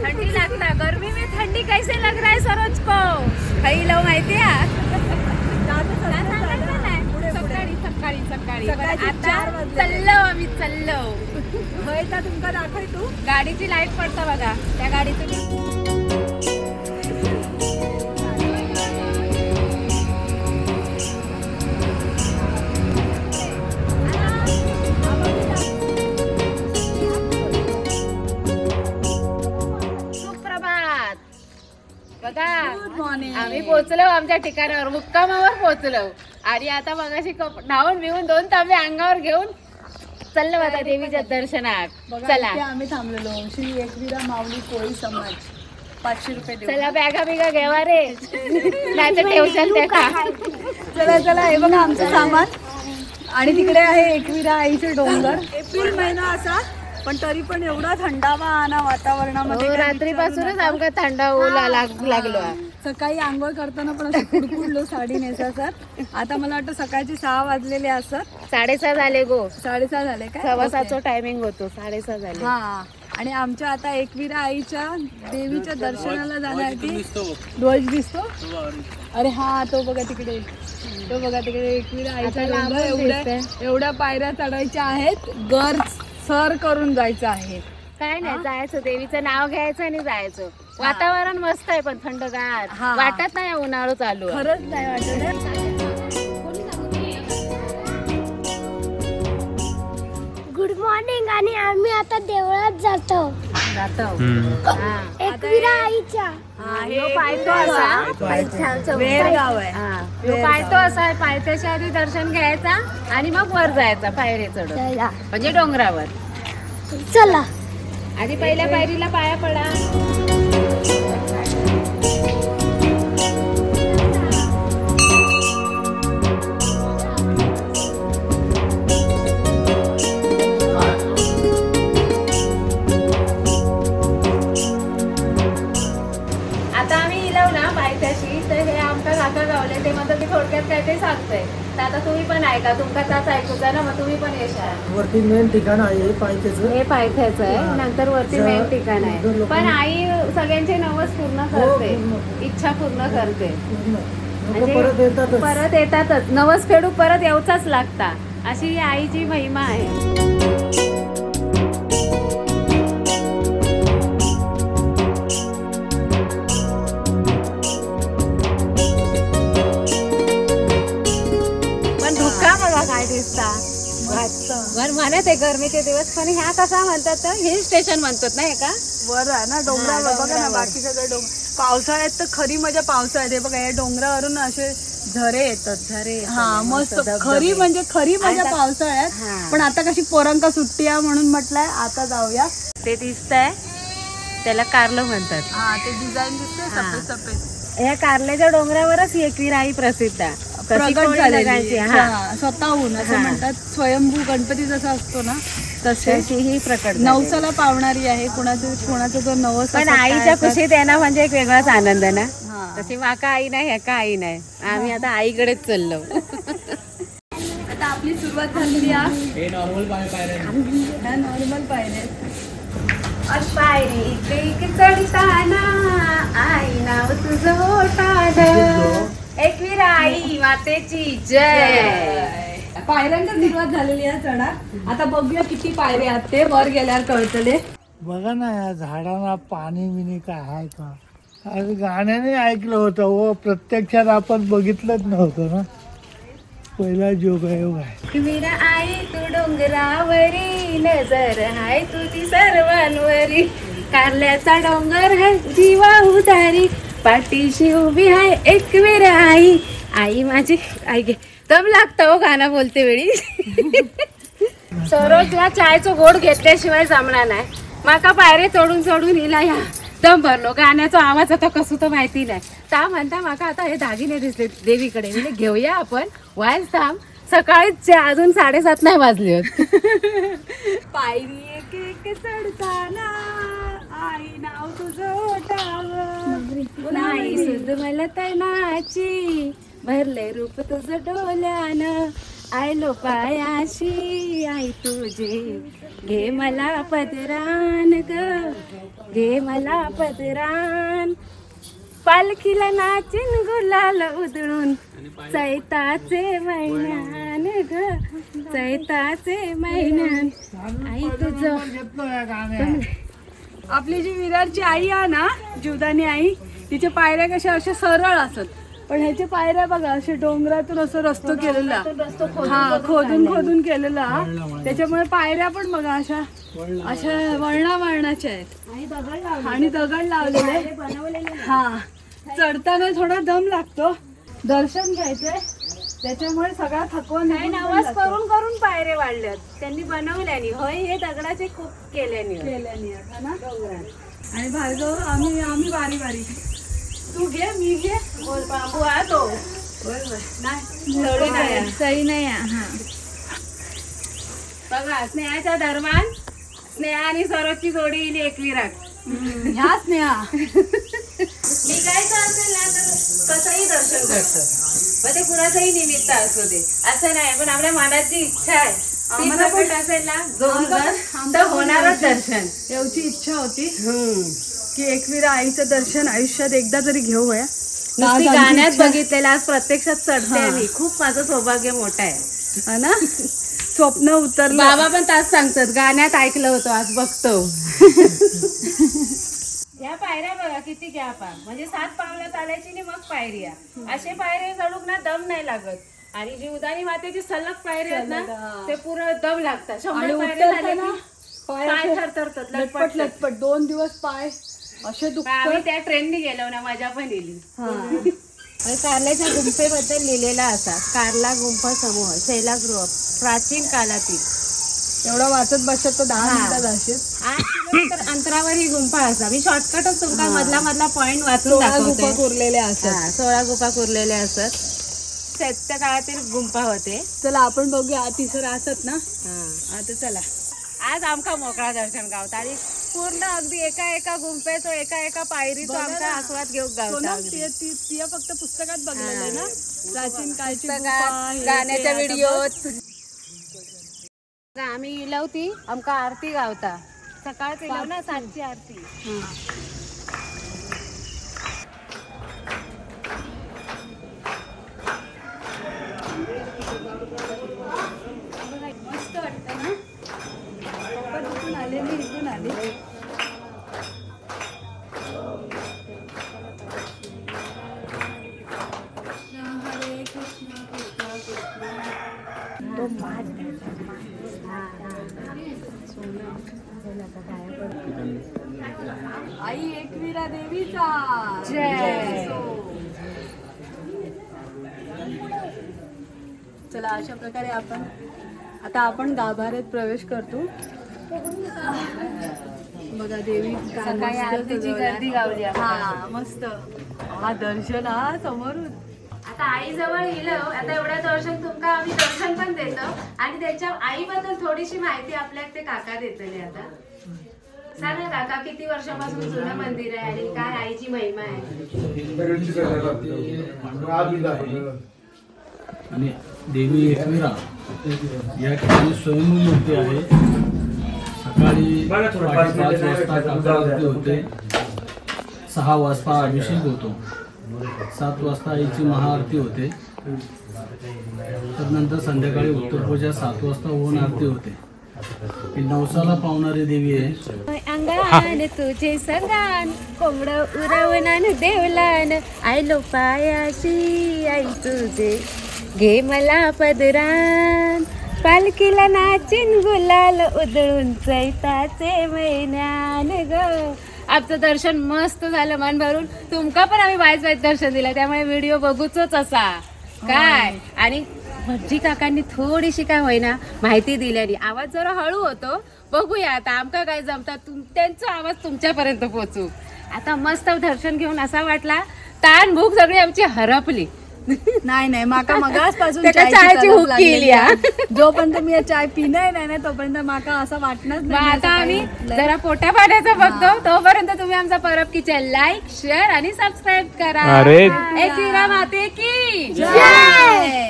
ठंडी लगता, गर्मी में ठंडी कैसे लग रहा है सरोज को? काही लो माहिती आहे? सकाळी सकाळी आता चाललो आम्ही चाललो. होयता तुमका दाखव तू गाडीची लाईट पडता बघा, त्या गाडीची बघा. आम्ही पोहोचलो आमच्या ठिकाणावर, मुक्कामावर पोहोचलो. आणि आता मगाशी न्हावून बिवून 2 तांबे अंगावर घेऊन चाललो आता देवीच्या दर्शनात. चला आम्ही थांबलेलो श्री एकविरा माऊली कोळी समाज 500 रुपये देऊ. चला बॅगा बिगा घेवा रे, नाही तर ठेवशाल त्या का. चला चला हे बघा आमचं सामान. आणि तिकडे आहे एकविरा आईचे डोंगर. एप्रिल महिना असा पण तरी पण एवढा थंडावा आणि वातावरणामध्ये रात्रीपासूनच आमका थंड लागलो. सकाळी आंघोळ करताना पण असं कुडकुडलो साडी नेसासर. आता मला वाटतं सकाळचे 6 वाजलेले असतात. 6:30 झाले गो. 6:30 झाले का? 6:15चा टायमिंग होतो. 6:30 झाले. हा. आणि आमच्या आता एकविरा आईच्या देवीच्या दर्शनाला जाण्यासाठी ध्वज दिसतो. अरे हा तो बघा तिकडे, तो बघा तिकडे एकविरा आईच्या एवढ्या पायऱ्या चढायच्या आहेत. गर सर करून जायचं आहे. काय नाही, जायचं देवीचं नाव घ्यायचं आणि जायचं. वातावरण मस्त आहे पण थंडगार वाटत नाही. उन्हाळा चालू खरंच नाही वाटत. Good morning. आणि आम्ही आता देवळात जातो. एकविरा आईच्या पायतो असा वेरगाव आहे. पायतो असा आहे. पायथ्याच्या आधी दर्शन घ्यायचा आणि मग वर जायचा पायरी चढून, म्हणजे डोंगरावर. चला आधी पहिल्या पायरीला पाया पडा. गावले ते म्हणतात की थोडक्यात काय ते सांगतंय. तर आता तुम्ही पण ऐका, तुमका त्याच ऐकूचा ना, मग तुम्ही पण येशाल. वरती मेन ठिकाण आहे पायथ्याचं. हे पायथ्याचं आहे, नंतर वरती मेन ठिकाण आहे. पण आई सगळ्यांचे नवस पूर्ण करते, इच्छा पूर्ण करते. परत येतातच नवस फेडू, परत येऊचाच लागता. अशी ही आईची महिमा आहे. काय दिसता म्हणत आहे गरमीचे दिवस. पण ह्या कसा म्हणतात, हिल स्टेशन म्हणतात ना. का वर आहे ना डोंगरावर. बघा ना बाकी सगळं डोंगर. पावसाळ्यात तर खरी मजा पावसाळ्यात. हे बघा या डोंगरावरून असे झरे येतात. झरे हा मस्त खरी म्हणजे खरी मजा पावसाळ्यात. पण आता कशी पोरांका सुट्टी आहे म्हणून म्हटलंय आता जाऊया. ते दिसतंय त्याला कारलं म्हणतात. हा ते डिझाईन दिसते सफेद सफेद. या कारल्याच्या डोंगरावरच एकविरा आई प्रसिद्ध आहे. प्रगट झालेली स्वतःहून असं म्हणतात. स्वयंभू गणपती जसा असतो ना तशी ही प्रकट नवसाला पावणारी आहे. कोणाचा जो नवस. पण आईच्या खुशीत येणं म्हणजे एक वेगळाच आनंद ना. तशी माका आई नाही, ह्याका आई नाही. आम्ही आता आईकडेच चाललो. आता आपली सुरुवात झालेली आहे. नॉर्मल पायरी चढताना आई नाव तुझं ओठाड. एकविरा आई मातेची जय. पायऱ्यांची सुरुवात झालेली आहे चढा. आता बघूया किती पायऱ्या आहेत ते वर गेल्यावर कळतले. बघा ना या झाडांना पाणी बिनी काय आहे का. आज गाण्याने ऐकलं होतं व प्रत्यक्षात आपण बघितलंच नव्हतं ना. पहिला जोगायोग आहे. एकविरा आई तू डोंगरावरी, नजर हाय तुझी सर्वांवरी. कारल्याचा डोंगर है जीवा उदारी, पाठीशी उभी आहे एकविरा आई. आई माझी आई गे दम लागतं हो गाणं बोलते वेळी. सरोजला चायचं गोड घेतल्याशिवाय जमणार नाही. माका पायरे चढून चढून हिला ह्या दम भरलो. गाण्याचा आवाज आता कसं तर माहिती नाही. ता म्हणता माका आता हे दागिने दिसले देवीकडे, म्हणजे घेऊया आपण. वायच थांब, सकाळीच अजून 7:30 नाही वाजले होत. पायरी एक एक चढताना आई नाव तुझं ओठावं, नाही सुध मला तनाची, भरले रूप तुझं डोल्यानं, आयलो पायाशी आई तुझे, घे मला पदरान ग, घे मला पदरान, पालखीला नाचिन गुलाल उधळून, चैताचे महिन्यान ग, चैताचे महिन्यान, आई तुझं. आपली जी विरारची आई आहे ना, जीवदानी आई, तिच्या पायऱ्या कशा अशा सरळ असत, पण ह्याच्या पायऱ्या बघा असे डोंगरातून असं रस्तो केलेला, हा खोदून केलेला, त्याच्यामुळे पायऱ्या पण बघा अशा अशा वळणाच्या आहेत आणि दगड लावलेले. हा चढताना थोडा दम लागतो, दर्शन घ्यायचंय त्याच्यामुळे सगळा थकवा नाही. नवस करून करून पायरे वाढल्यात त्यांनी बनवल्यानी, होय हे दगडाचे खूप केल्यानी ना. आणि भार्गव आम्ही बारी तू घे मी घे. बाबू हा तो नाही सही नाही. हा बघा स्नेहाच्या दरम्यान स्नेहा आणि सरोजची जोडी येईल एकविरात. ह्या स्नेहा निघायचं असेल ना तर कसंही दर्शन करतं, मग ते कुणाचंही निमित्त असू दे असं नाही, पण आपल्या मनाची इच्छा आहे ती प्रकट असेल ना जोर तर होणारच दर्शन. एवढी इच्छा होती की एकविरा आईचं दर्शन आयुष्यात एकदा तरी घेऊया. नुसती गाण्यात बघितलेलं, आज प्रत्यक्षात चढते मी. खूप माझं सौभाग्य मोठं आहे ना. स्वप्न उतरलं. बाबा पण तास सांगतात, गाण्यात ऐकलं होतं आज बघतो. या पायऱ्या बघा किती गॅप आहे, म्हणजे 7 पावलं चालायची आणि मग पायरी आहे. असे पायरे चढून ना दम नाही लागत, आणि जीवदानी मातेची सलग पायरी आहेत ना ते पुरं दम लागतात. 100 पायरी झाले ना पाय थरथरतात लटपट 2 दिवस पाय असे दुखतात. आम्ही त्या ट्रेननी गेलो ना, मजा पण येली. कारल्याच्या गुंफेबद्दल लिहिलेला असा, कारला गुंफा समूह शैलागृह प्राचीन काळातील. एवढा वाचत बसत तो 10 मिनिटात असेल. 8 किलोमीटर अंतरावर ही गुंफा असा. मी शॉर्टकटच तुमका मधला पॉइंट वाचून दाखवते. 16 गुंफा कोरलेल्या असतात. 16 गुंफा कोरलेल्या असतात. त्या काळातील गुंफा होते. चला आपण बघूया तिसरं असत ना. आता चला, आज आमका मोकळा दर्शन गावता आणि पूर्ण अगदी एका गुंफेचो एका पायरीचो आमचा आस्वाद घेऊन गावता. ती फक्त पुस्तकात बघलेलं आहे ना, प्राचीन काळची गाण्याच्या व्हिडिओत. आम्ही इलव ती आमका आरती गावता. सकाळच इलव ना 7ची आरती. मस्त वाटतं ना. पप्पा तिथून आले, मी इथून आले. हरे कृष्ण कृष्ण आई एकविरा देवीचा जय. चला अशा प्रकारे आपण गाभाऱ्यात प्रवेश करतो. बघा देवी सकाळी आरतीची गर्दी गावली. हा मस्त. हा दर्शन हा समोरून. आता आई जवळ इलो. आता एवढ्या दर्शन तुमका आम्ही दर्शन पण देतो आणि त्यांच्या आईबद्दल थोडीशी माहिती आपल्याला ते काका देतले. आता सांगा काका, किती वर्षापासून जुनं मंदिर आहे आणि काय आईची महिमा आहे? आणि देवी एकविरा या ठिकाणी स्वयंभू मूर्ती आहे. सकाळी 5:30 वाजता काका आरती होते, 6 वाजता अभिषेक होतो, 7 वाजता आईची महाआरती होते, तर नंतर संध्याकाळी उत्तरपूजा 7 वाजता होऊन आरती होते. ही नवसाला पावणारी देवी आहे. अंगान तुझे संगान कोंबड उरवणान देवलान, आयलो पायाशी आई तुझे, घे मला पदरान, पालखीला नाचिन गुलाल उधळून, चैताचे महिन्यान ग. आमचं दर्शन मस्त झालं, मन भरून. तुमका पण आम्ही वाईज दर्शन दिलं, त्यामुळे व्हिडिओ बघूच असा काय. आणि भटजी काकांनी थोडीशी काय होईना माहिती दिल्यानी. आवाज जरा हळू होतो, बघूया आता आमका काय जमतात त्यांचा आवाज तुमच्यापर्यंत पोहोचू. आता मस्त दर्शन घेऊन असा वाटला ताण भूक सगळी आमची हरपली. नाही माका मगासपासून चायची हुक केली. जोपर्यंत मी चाय पिणार नाही तोपर्यंत माका असं वाटणार नाही. आता आम्ही जरा पोटा पाण्याचं बघतो, तोपर्यंत तुम्ही आमचा परब किचन लाईक, शेअर आणि सबस्क्राईब करा. एकविरा माते की जय.